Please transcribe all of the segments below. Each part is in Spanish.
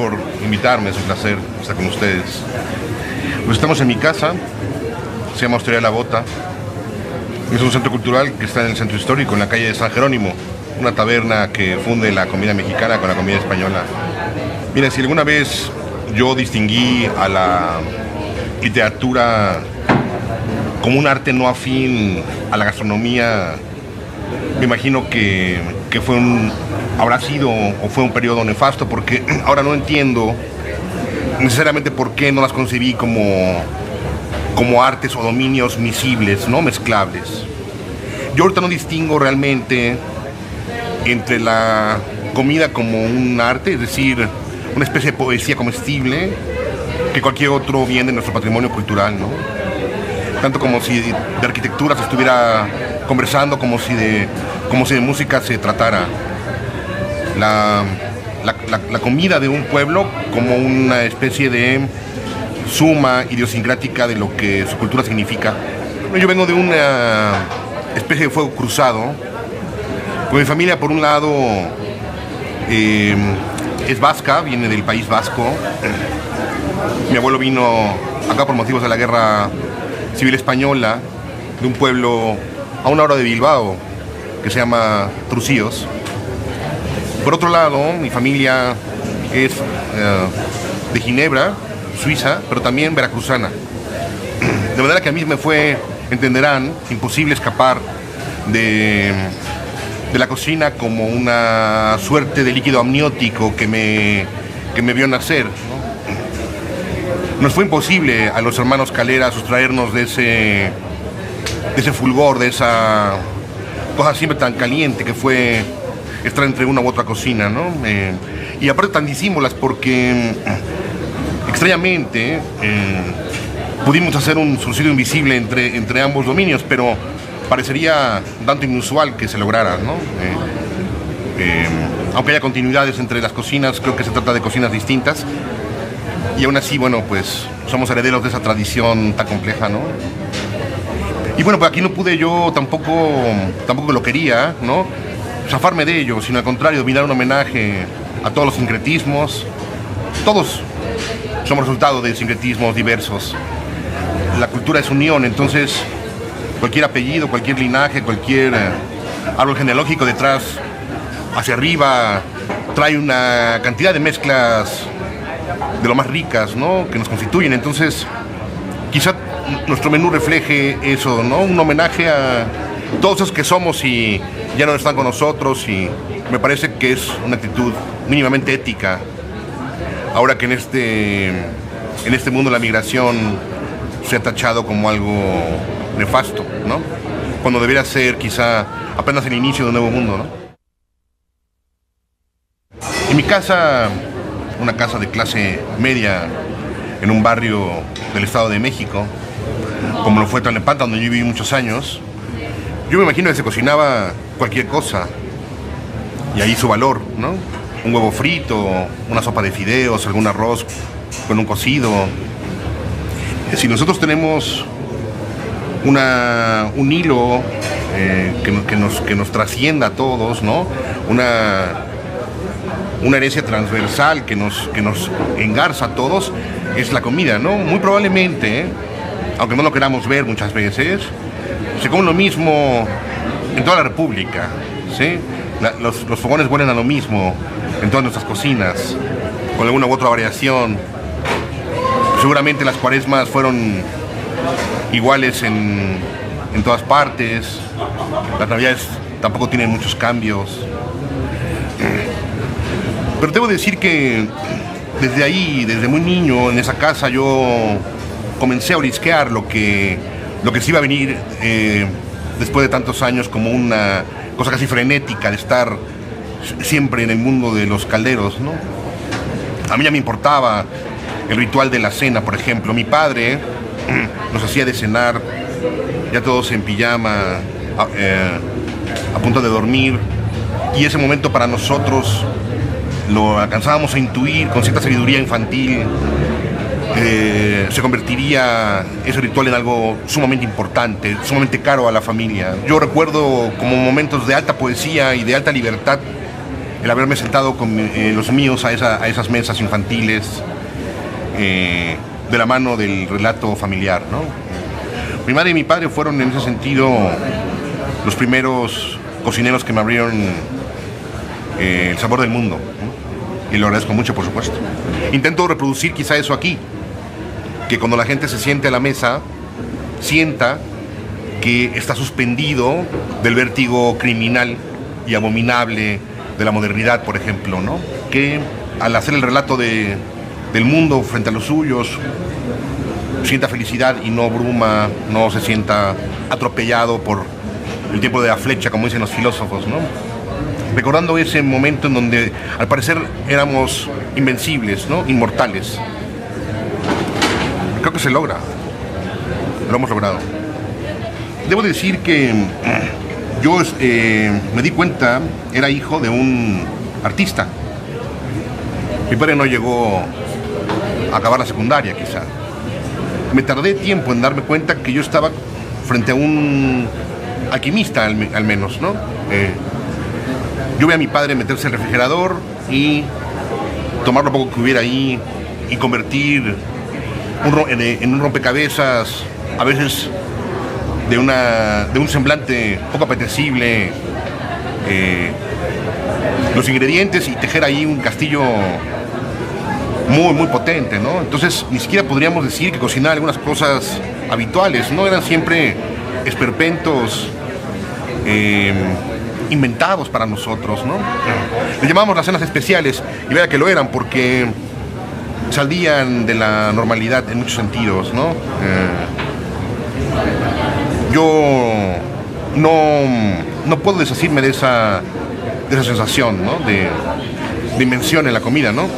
por invitarme, es un placer estar con ustedes. Pues estamos en mi casa, se llama Hostería La Bota. Es un centro cultural que está en el centro histórico, en la calle de San Jerónimo, una taberna que funde la comida mexicana con la comida española. Miren, si alguna vez yo distinguí a la literatura como un arte no afín a la gastronomía, me imagino que habrá sido o fue un periodo nefasto, porque ahora no entiendo necesariamente por qué no las concebí como artes o dominios miscibles, ¿no? Mezclables. Yo ahorita no distingo realmente entre la comida como un arte, es decir, una especie de poesía comestible, que cualquier otro bien de nuestro patrimonio cultural, ¿no? Tanto como si de arquitectura se estuviera conversando, como si de música se tratara. La comida de un pueblo como una especie de suma idiosincrática de lo que su cultura significa. Yo vengo de una especie de fuego cruzado. Pues mi familia, por un lado, es vasca, viene del País Vasco. Mi abuelo vino acá por motivos de la Guerra Civil Española, de un pueblo a una hora de Bilbao, que se llama Trucíos. Por otro lado, mi familia es de Ginebra, Suiza, pero también veracruzana. De manera que a mí me fue, entenderán, imposible escapar de la cocina como una suerte de líquido amniótico que me vio nacer, ¿no? Nos fue imposible a los hermanos Calera sustraernos de ese fulgor, de esa cosa siempre tan caliente que fue estar entre una u otra cocina, ¿no? Y aparte tan disímbolas, porque extrañamente pudimos hacer un surcido invisible entre ambos dominios, pero parecería tanto inusual que se lograra, ¿no? Aunque haya continuidades entre las cocinas, creo que se trata de cocinas distintas, y aún así, bueno, pues somos herederos de esa tradición tan compleja, ¿no? Y bueno, pues aquí no pude yo, tampoco lo quería, ¿no?, zafarme de ello, sino al contrario, brindar un homenaje a todos los sincretismos. Todos somos resultado de sincretismos diversos. La cultura es unión, entonces cualquier apellido, cualquier linaje, cualquier árbol genealógico detrás, hacia arriba, trae una cantidad de mezclas de lo más ricas, ¿no?, que nos constituyen. Entonces, quizá nuestro menú refleje eso, ¿no?, un homenaje a todos esos que somos y ya no están con nosotros, y me parece que es una actitud mínimamente ética, ahora que en este mundo la migración se ha tachado como algo nefasto, ¿no?, cuando debería ser quizá apenas el inicio de un nuevo mundo, ¿no? En mi casa, una casa de clase media en un barrio del Estado de México, como lo fue Tlalnepantla, donde yo viví muchos años, yo me imagino que se cocinaba cualquier cosa, y ahí su valor, ¿no? Un huevo frito, una sopa de fideos, algún arroz con un cocido. Si nosotros tenemos un hilo que nos trascienda a todos, ¿no?, una herencia transversal que nos engarza a todos, es la comida, ¿no? Muy probablemente, aunque no lo queramos ver muchas veces, se come lo mismo en toda la República, ¿sí? Los fogones huelen a lo mismo en todas nuestras cocinas, con alguna u otra variación. Seguramente las cuaresmas fueron iguales en todas partes. Las navidades tampoco tienen muchos cambios. Pero debo decir que desde ahí, desde muy niño, en esa casa, yo comencé a olisquear lo que se iba a venir después de tantos años, como una cosa casi frenética de estar siempre en el mundo de los calderos, ¿no? A mí ya me importaba el ritual de la cena, por ejemplo. Mi padre nos hacía de cenar, ya todos en pijama, a punto de dormir, y ese momento para nosotros lo alcanzábamos a intuir con cierta sabiduría infantil. Se convertiría ese ritual en algo sumamente importante, sumamente caro a la familia. Yo recuerdo como momentos de alta poesía y de alta libertad el haberme sentado con los míos a esas mesas infantiles, de la mano del relato familiar, ¿no? Mi madre y mi padre fueron en ese sentido los primeros cocineros que me abrieron el sabor del mundo, ¿no? Y lo agradezco mucho, por supuesto. Intento reproducir quizá eso aquí, que cuando la gente se siente a la mesa, sienta que está suspendido del vértigo criminal y abominable de la modernidad, por ejemplo, ¿no? Que al hacer el relato del mundo frente a los suyos, sienta felicidad y no bruma, no se sienta atropellado por el tiempo de la flecha, como dicen los filósofos, ¿no? Recordando ese momento en donde al parecer éramos invencibles, ¿no? Inmortales. Creo que se logra. Lo hemos logrado. Debo decir que yo me di cuenta, era hijo de un artista. Mi padre no llegó a acabar la secundaria, quizá. Me tardé tiempo en darme cuenta que yo estaba frente a un alquimista, al menos, ¿no? Yo vi a mi padre meterse al refrigerador y tomar lo poco que hubiera ahí y convertir en un rompecabezas, a veces de un semblante poco apetecible, los ingredientes y tejer ahí un castillo muy, muy potente, ¿no? Entonces ni siquiera podríamos decir que cocinaba algunas cosas habituales, ¿no? Eran siempre esperpentos inventados para nosotros, ¿no? Le llamábamos las cenas especiales, y vea que lo eran porque salían de la normalidad en muchos sentidos, ¿no? Yo no puedo deshacerme de esa sensación, ¿no? De invención en la comida, ¿no?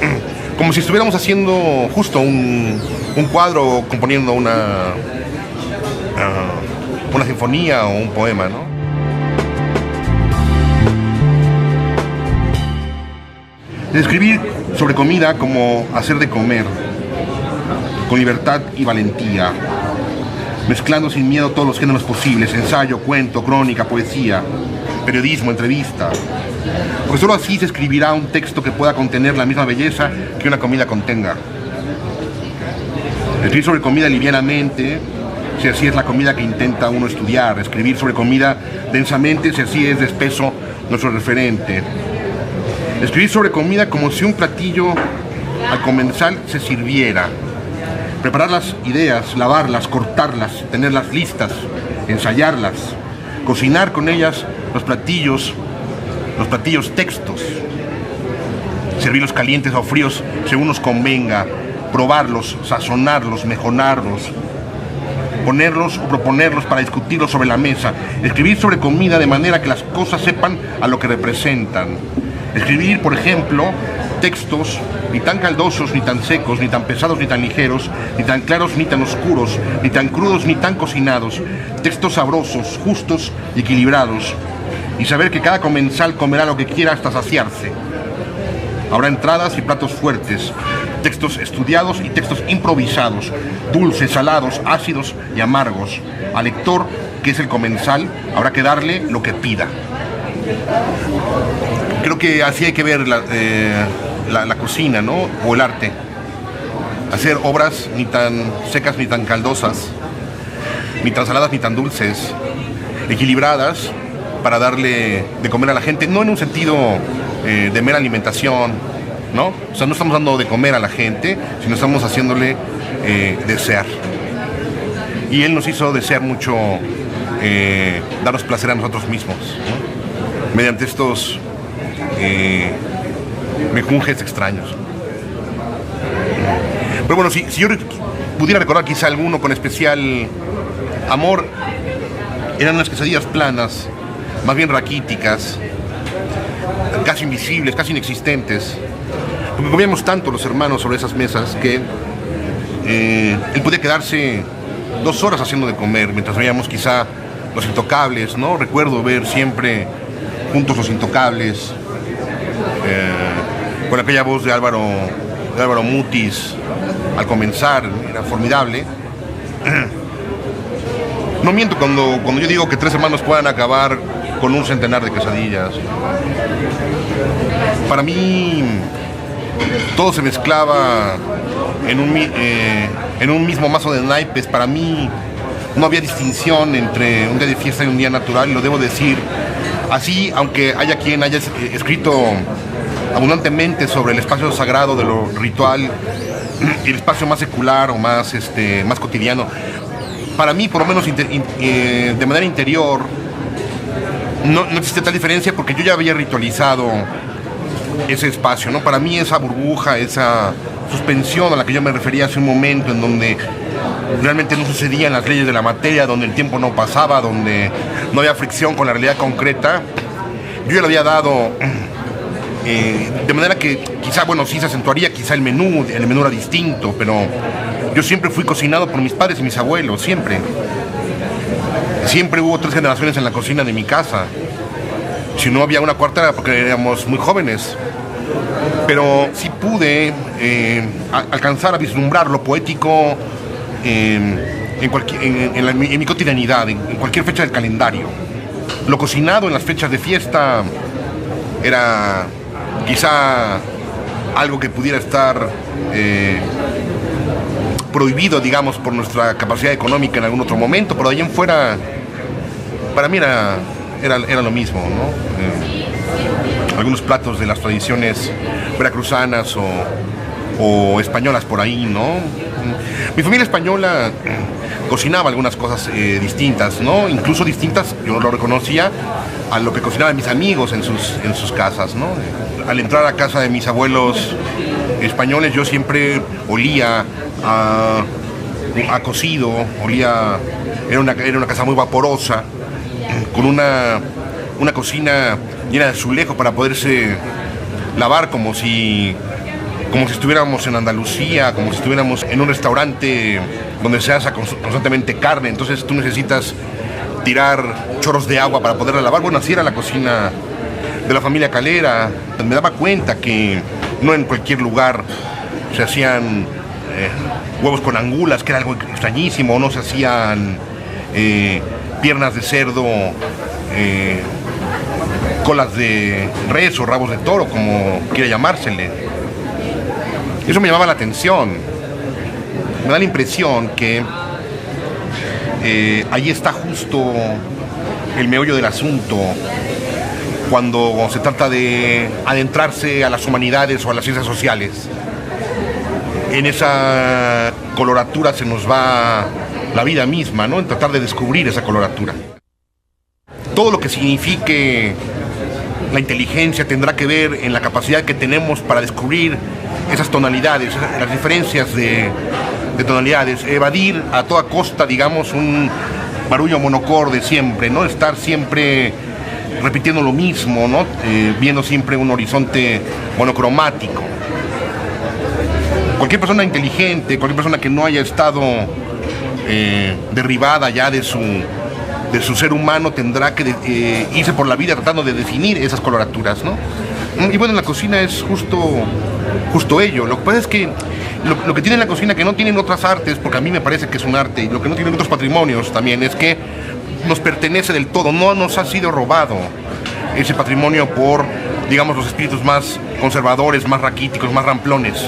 Como si estuviéramos haciendo justo un cuadro, componiendo una sinfonía o un poema, ¿no? Describir sobre comida como hacer de comer, con libertad y valentía, mezclando sin miedo todos los géneros posibles: ensayo, cuento, crónica, poesía, periodismo, entrevista. Porque solo así se escribirá un texto que pueda contener la misma belleza que una comida contenga. Escribir sobre comida livianamente, si así es la comida que intenta uno estudiar. Escribir sobre comida densamente, si así es de espeso nuestro referente. Escribir sobre comida como si un platillo al comensal se sirviera. Preparar las ideas, lavarlas, cortarlas, tenerlas listas, ensayarlas, cocinar con ellas los platillos textos, servirlos calientes o fríos según nos convenga, probarlos, sazonarlos, mejorarlos, ponerlos o proponerlos para discutirlos sobre la mesa. Escribir sobre comida de manera que las cosas sepan a lo que representan. Escribir, por ejemplo, textos ni tan caldosos, ni tan secos, ni tan pesados, ni tan ligeros, ni tan claros, ni tan oscuros, ni tan crudos, ni tan cocinados. Textos sabrosos, justos y equilibrados. Y saber que cada comensal comerá lo que quiera hasta saciarse. Habrá entradas y platos fuertes, textos estudiados y textos improvisados, dulces, salados, ácidos y amargos. Al lector, que es el comensal, habrá que darle lo que pida. Creo que así hay que ver la cocina, ¿no? O el arte. Hacer obras ni tan secas ni tan caldosas, ni tan saladas ni tan dulces, equilibradas, para darle de comer a la gente, no en un sentido de mera alimentación, ¿no? O sea, no estamos dando de comer a la gente, sino estamos haciéndole desear. Y Él nos hizo desear mucho darnos placer a nosotros mismos, ¿no? Mediante estos mejunjes extraños. Pero bueno, si yo pudiera recordar quizá alguno con especial amor, eran unas quesadillas planas, más bien raquíticas, casi invisibles, casi inexistentes. Porque comíamos tanto los hermanos sobre esas mesas que él podía quedarse 2 horas haciendo de comer, mientras veíamos quizá Los Intocables, ¿no? Recuerdo ver siempre juntos Los Intocables, con aquella voz de Álvaro Mutis al comenzar, era formidable. No miento cuando yo digo que 3 hermanos puedan acabar con un centenar de quesadillas. Para mí todo se mezclaba en un mismo mazo de naipes. Para mí no había distinción entre un día de fiesta y un día natural, y lo debo decir así, aunque haya quien haya escrito abundantemente sobre el espacio sagrado de lo ritual, el espacio más secular o más cotidiano. Para mí, por lo menos de manera interior, no existe tal diferencia, porque yo ya había ritualizado ese espacio, ¿no? Para mí esa burbuja, esa suspensión a la que yo me refería hace un momento, en donde realmente no sucedían las leyes de la materia, donde el tiempo no pasaba, donde no había fricción con la realidad concreta, yo ya lo había dado de manera que quizá, bueno, sí se acentuaría quizá el menú era distinto, pero yo siempre fui cocinado por mis padres y mis abuelos, siempre hubo 3 generaciones en la cocina de mi casa. Si no había una cuarta era porque éramos muy jóvenes, pero sí pude alcanzar a vislumbrar lo poético en mi cotidianidad, en cualquier fecha del calendario. Lo cocinado en las fechas de fiesta era quizá algo que pudiera estar prohibido, digamos, por nuestra capacidad económica en algún otro momento, pero de ahí en fuera, para mí era lo mismo, ¿no? Algunos platos de las tradiciones veracruzanas o españolas por ahí, ¿no? Mi familia española cocinaba algunas cosas distintas, ¿no? Incluso distintas, yo lo reconocía, a lo que cocinaban mis amigos en sus casas, ¿no? Al entrar a casa de mis abuelos españoles, yo siempre olía a cocido, era una casa muy vaporosa, con una cocina llena de azulejo para poderse lavar como si estuviéramos en Andalucía, como si estuviéramos en un restaurante donde se asa constantemente carne. Entonces tú necesitas tirar chorros de agua para poderla lavar. Bueno, así era la cocina de la familia Calera. Me daba cuenta que no en cualquier lugar se hacían huevos con angulas, que era algo extrañísimo, no se hacían piernas de cerdo, colas de res o rabos de toro, como quiera llamársele. Eso me llamaba la atención. Me da la impresión que ahí está justo el meollo del asunto, cuando se trata de adentrarse a las humanidades o a las ciencias sociales. En esa coloratura se nos va la vida misma, ¿no? En tratar de descubrir esa coloratura. Todo lo que signifique la inteligencia tendrá que ver en la capacidad que tenemos para descubrir esas tonalidades, las diferencias de tonalidades, evadir a toda costa, digamos, un barullo monocorde siempre, ¿no? Estar siempre repitiendo lo mismo, ¿no? Viendo siempre un horizonte monocromático. Cualquier persona inteligente, cualquier persona que no haya estado derribada ya de su ser humano, tendrá que irse por la vida tratando de definir esas coloraturas, ¿no? Y bueno, la cocina es justo ello. Lo que pasa es que lo que tiene la cocina, que no tienen otras artes, porque a mí me parece que es un arte, y lo que no tienen otros patrimonios también, es que nos pertenece del todo, no nos ha sido robado ese patrimonio por, digamos, los espíritus más conservadores, más raquíticos, más ramplones.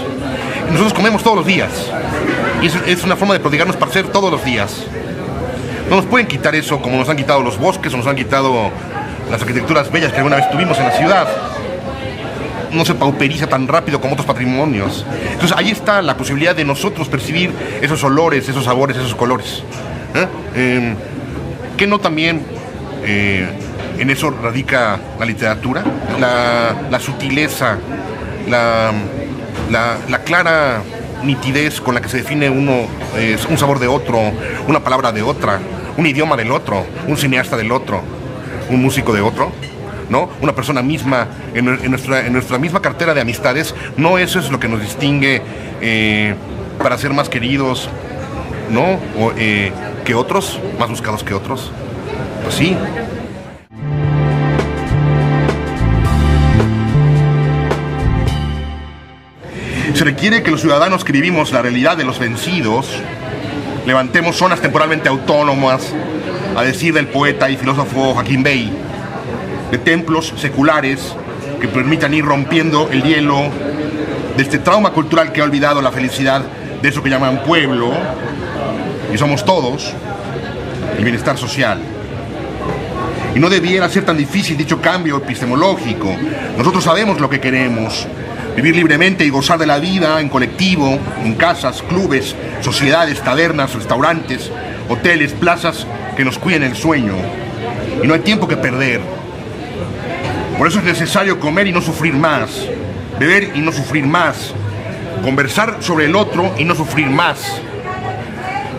Y nosotros comemos todos los días, y es una forma de prodigarnos para hacer todos los días. No nos pueden quitar eso, como nos han quitado los bosques o nos han quitado las arquitecturas bellas que alguna vez tuvimos en la ciudad. No se pauperiza tan rápido como otros patrimonios. Entonces ahí está la posibilidad de nosotros percibir esos olores, esos sabores, esos colores. Que no también en eso radica la literatura, la sutileza, la clara nitidez con la que se define un sabor de otro, una palabra de otra, un idioma del otro, un cineasta del otro, un músico de otro, ¿no? Una persona misma en nuestra misma cartera de amistades. No eso es lo que nos distingue para ser más queridos, ¿no? Que otros, más buscados que otros. Pues sí. Se requiere que los ciudadanos que vivimos la realidad de los vencidos levantemos zonas temporalmente autónomas, a decir del poeta y filósofo Joaquín Bey, de templos seculares que permitan ir rompiendo el hielo de este trauma cultural que ha olvidado la felicidad de eso que llaman pueblo, y somos todos, el bienestar social. Y no debiera ser tan difícil dicho cambio epistemológico. Nosotros sabemos lo que queremos: vivir libremente y gozar de la vida en colectivo, en casas, clubes, sociedades, tabernas, restaurantes, hoteles, plazas que nos cuiden el sueño. Y no hay tiempo que perder. Por eso es necesario comer y no sufrir más, beber y no sufrir más, conversar sobre el otro y no sufrir más.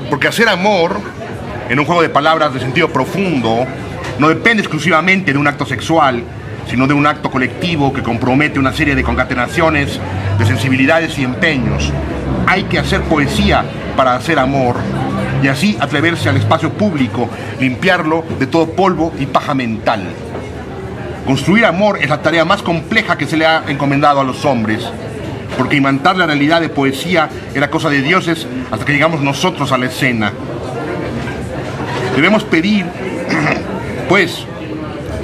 Porque hacer amor, en un juego de palabras de sentido profundo, no depende exclusivamente de un acto sexual, sino de un acto colectivo que compromete una serie de concatenaciones, de sensibilidades y empeños. Hay que hacer poesía para hacer amor, y así atreverse al espacio público, limpiarlo de todo polvo y paja mental. Construir amor es la tarea más compleja que se le ha encomendado a los hombres, porque imantar la realidad de poesía era cosa de dioses hasta que llegamos nosotros a la escena. Debemos pedir, pues,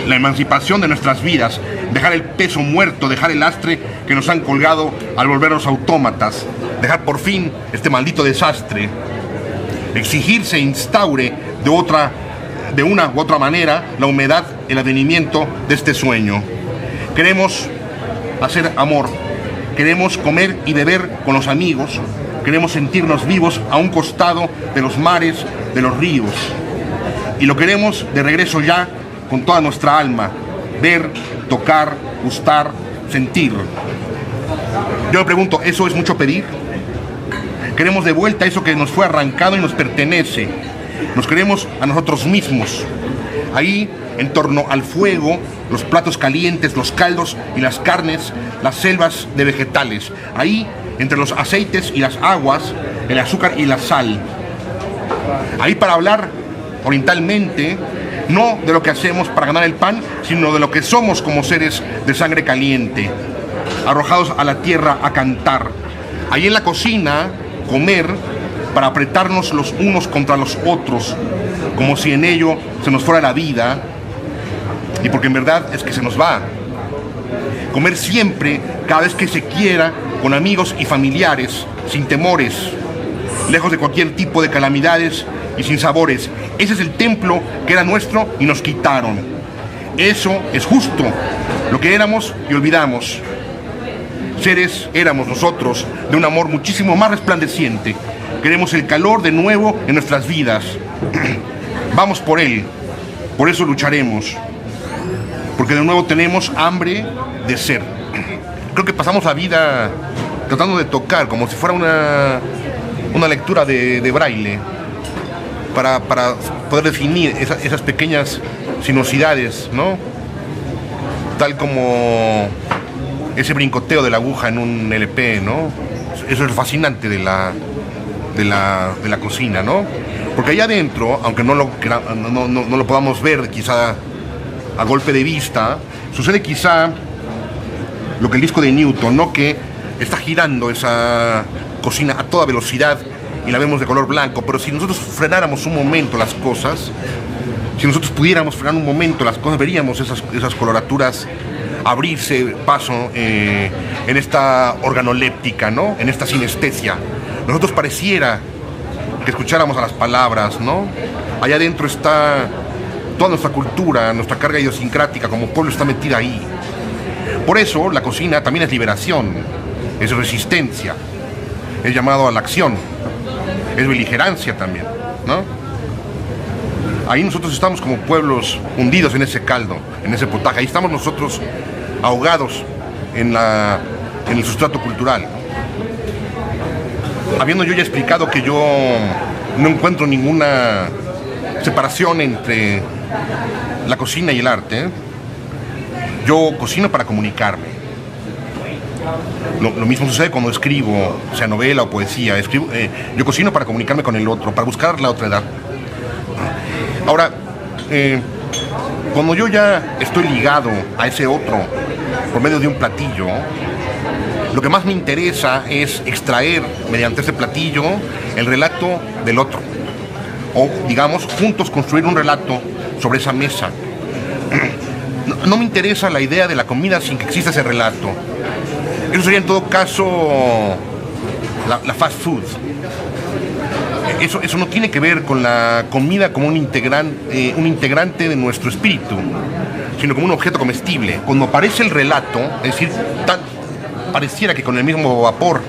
la emancipación de nuestras vidas, dejar el peso muerto, dejar el lastre que nos han colgado al volvernos autómatas, dejar por fin este maldito desastre, exigir se instaure de una u otra manera la humedad, el advenimiento de este sueño. Queremos hacer amor, queremos comer y beber con los amigos, queremos sentirnos vivos a un costado de los mares, de los ríos, y lo queremos de regreso ya con toda nuestra alma: ver, tocar, gustar, sentir. Yo me pregunto, ¿eso es mucho pedir? Queremos de vuelta eso que nos fue arrancado y nos pertenece. Nos queremos a nosotros mismos. Ahí, en torno al fuego, los platos calientes, los caldos y las carnes, las selvas de vegetales. Ahí, entre los aceites y las aguas, el azúcar y la sal. Ahí para hablar orientalmente, no de lo que hacemos para ganar el pan, sino de lo que somos como seres de sangre caliente, arrojados a la tierra a cantar. Ahí en la cocina, comer para apretarnos los unos contra los otros, como si en ello se nos fuera la vida, y porque en verdad es que se nos va. Comer siempre, cada vez que se quiera, con amigos y familiares, sin temores, lejos de cualquier tipo de calamidades y sin sabores. Ese es el templo que era nuestro y nos quitaron. Eso es justo, lo que éramos y olvidamos. Seres éramos nosotros de un amor muchísimo más resplandeciente. Queremos el calor de nuevo en nuestras vidas. Vamos por él, por eso lucharemos. Porque de nuevo tenemos hambre de ser. Creo que pasamos la vida tratando de tocar, como si fuera una lectura de braille, para poder definir esas pequeñas sinuosidades, ¿no? Tal como ese brincoteo de la aguja en un LP, ¿no? Eso es fascinante de la cocina, ¿no? Porque allá adentro, aunque no lo podamos ver quizá a golpe de vista, sucede quizá lo que el disco de Newton, ¿no? Que está girando esa cocina a toda velocidad y la vemos de color blanco, pero si nosotros frenáramos un momento las cosas, si nosotros pudiéramos frenar un momento las cosas, veríamos esas coloraturas abrirse paso en esta organoléptica, ¿no? En esta sinestesia. Nosotros pareciera que escucháramos a las palabras, ¿no? Allá adentro está toda nuestra cultura, nuestra carga idiosincrática como pueblo está metida ahí. Por eso la cocina también es liberación, es resistencia, es llamado a la acción, es beligerancia también, ¿no? Ahí nosotros estamos como pueblos hundidos en ese caldo, en ese potaje. Ahí estamos nosotros ahogados en el sustrato cultural. Habiendo yo ya explicado que yo no encuentro ninguna separación entre la cocina y el arte, yo cocino para comunicarme. Lo mismo sucede cuando escribo, sea novela o poesía. Yo cocino para comunicarme con el otro, para buscar la otredad. Ahora, cuando yo ya estoy ligado a ese otro por medio de un platillo, lo que más me interesa es extraer mediante ese platillo el relato del otro. O, digamos, juntos construir un relato sobre esa mesa. no me interesa la idea de la comida sin que exista ese relato. Eso sería en todo caso la fast food. Eso no tiene que ver con la comida como un integrante de nuestro espíritu, sino como un objeto comestible. Cuando aparece el relato, es decir, pareciera que con el mismo vapor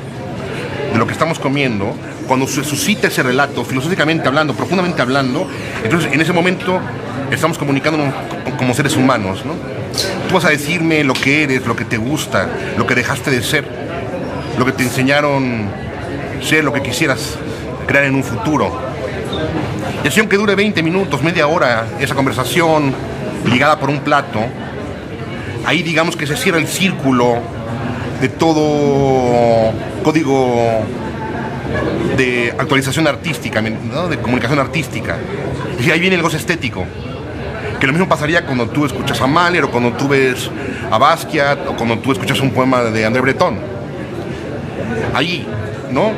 de lo que estamos comiendo, cuando se suscita ese relato, filosóficamente hablando, profundamente hablando, entonces en ese momento estamos comunicándonos como seres humanos, ¿no? Tú vas a decirme lo que eres, lo que te gusta, lo que dejaste de ser, lo que te enseñaron ser, lo que quisieras crear en un futuro. Y así, aunque dure 20 minutos, media hora, esa conversación ligada por un plato, ahí digamos que se cierra el círculo de todo código de actualización artística, ¿no? De comunicación artística. Y ahí viene el goce estético, que lo mismo pasaría cuando tú escuchas a Mahler, o cuando tú ves a Basquiat, o cuando tú escuchas un poema de André Breton. Ahí, ¿no?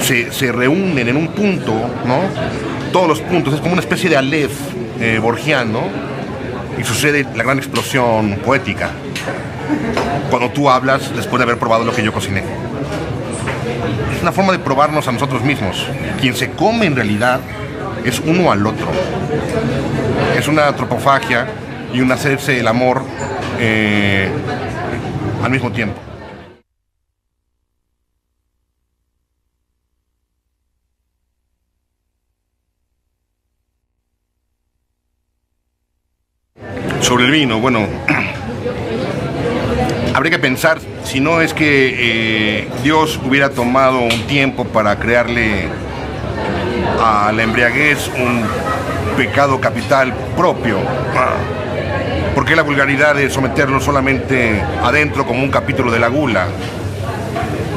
Se reúnen en un punto, ¿no? Todos los puntos, es como una especie de Aleph borgiano, y sucede la gran explosión poética cuando tú hablas después de haber probado lo que yo cociné. Es una forma de probarnos a nosotros mismos. Quien se come en realidad es uno al otro. Es una antropofagia y un hacerse el amor al mismo tiempo. Sobre el vino, bueno, habría que pensar si no es que Dios hubiera tomado un tiempo para crearle a la embriaguez un pecado capital propio. ¿Por qué la vulgaridad de someterlo solamente adentro como un capítulo de la gula?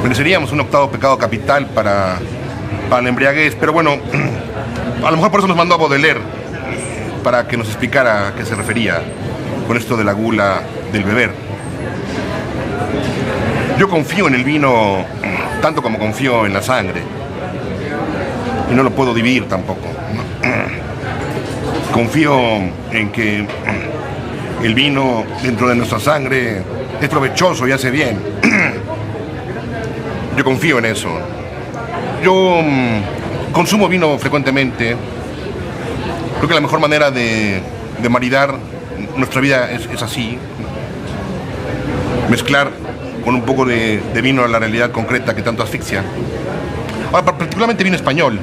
Mereceríamos un octavo pecado capital para la embriaguez, pero bueno, a lo mejor por eso nos mandó a Baudelaire, para que nos explicara a qué se refería con esto de la gula del beber. Yo confío en el vino tanto como confío en la sangre, y no lo puedo dividir tampoco. Confío en que el vino dentro de nuestra sangre es provechoso y hace bien. Yo confío en eso. Yo consumo vino frecuentemente. Creo que la mejor manera de maridar nuestra vida es así. Mezclar con un poco de vino a la realidad concreta que tanto asfixia. Ahora, particularmente vino español.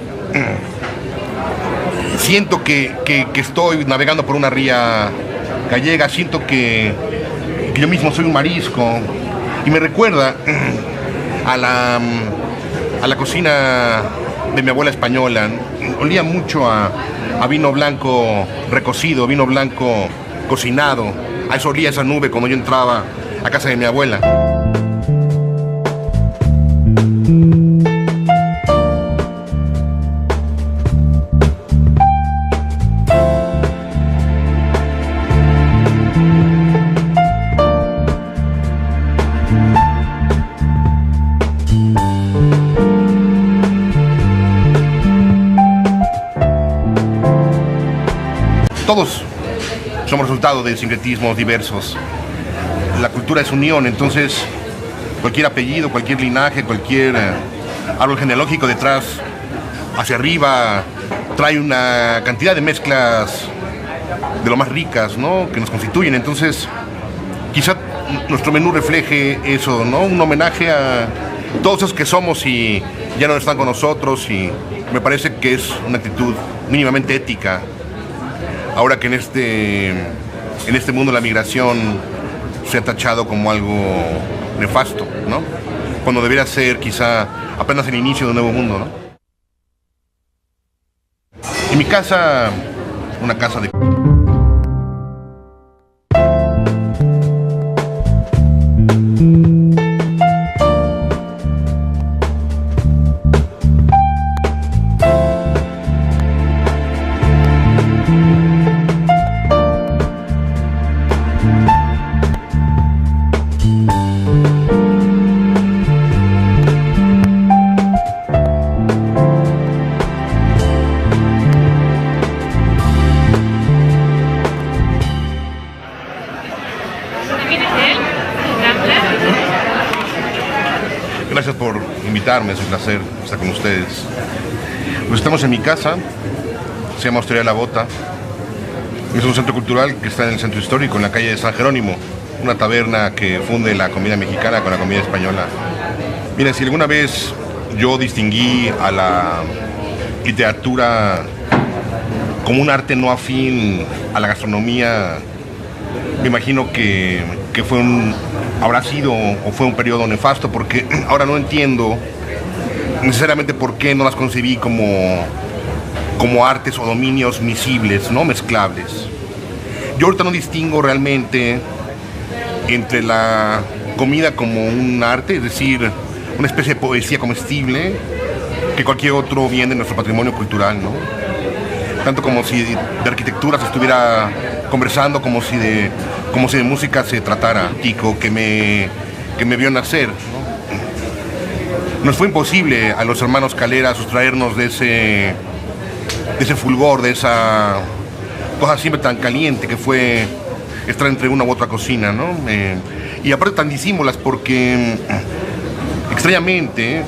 Siento que estoy navegando por una ría gallega, siento que yo mismo soy un marisco, y me recuerda a la cocina de mi abuela española. Olía mucho a vino blanco recocido, vino blanco cocinado. A eso olía esa nube cuando yo entraba a casa de mi abuela. Todos somos resultado de sincretismos diversos. La cultura es unión, entonces cualquier apellido, cualquier linaje, cualquier árbol genealógico detrás, hacia arriba, trae una cantidad de mezclas de lo más ricas, ¿no?, que nos constituyen. Entonces, quizá nuestro menú refleje eso, ¿no? Un homenaje a todos esos que somos y ya no están con nosotros, y me parece que es una actitud mínimamente ética. Ahora que en este mundo la migración se ha tachado como algo nefasto, ¿no? Cuando debería ser quizá apenas el inicio de un nuevo mundo, ¿no? En mi casa, una casa de... invitarme, es un placer estar con ustedes. Pues estamos en mi casa, se llama Hostería La Bota. Es un centro cultural que está en el centro histórico, en la calle de San Jerónimo, una taberna que funde la comida mexicana con la comida española. Miren, si alguna vez yo distinguí a la literatura como un arte no afín a la gastronomía, me imagino que habrá sido o fue un periodo nefasto, porque ahora no entiendo necesariamente por qué no las concebí como artes o dominios miscibles, no mezclables. Yo ahorita no distingo realmente entre la comida como un arte, es decir, una especie de poesía comestible, que cualquier otro bien de nuestro patrimonio cultural, ¿no? Tanto como si de arquitectura se estuviera conversando, como si de música se tratara. Tico, que me vio nacer, ¿no? Nos fue imposible a los hermanos Calera sustraernos de ese fulgor, de esa cosa siempre tan caliente que fue estar entre una u otra cocina, ¿no? Y aparte tan disímbolas, porque extrañamente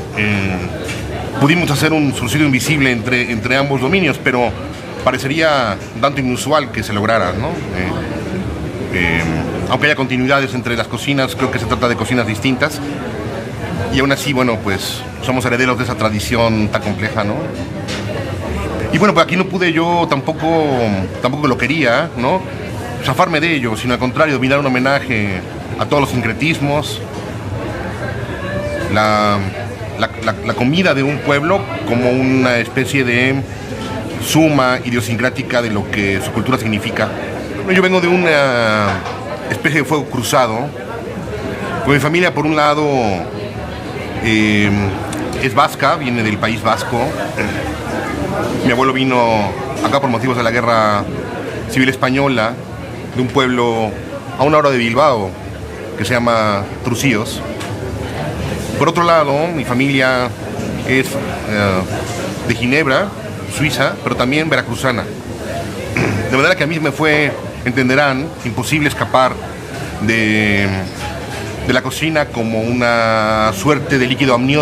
pudimos hacer un surcido invisible entre ambos dominios, pero parecería tanto inusual que se lograra, ¿no? Aunque haya continuidades entre las cocinas, creo que se trata de cocinas distintas, y aún así, bueno, pues somos herederos de esa tradición tan compleja, ¿no? Y bueno, pues aquí no pude yo, tampoco lo quería, ¿no?, zafarme de ello, sino al contrario, brindar un homenaje a todos los sincretismos, la comida de un pueblo como una especie de suma idiosincrática de lo que su cultura significa. Yo vengo de una especie de fuego cruzado, con mi familia por un lado es vasca, viene del País Vasco. Mi abuelo vino acá por motivos de la Guerra Civil Española, de un pueblo a una hora de Bilbao que se llama Trucíos. Por otro lado, mi familia es de Ginebra, Suiza, pero también veracruzana. De manera que a mí me fue, entenderán, imposible escapar de la cocina como una suerte de líquido amniótico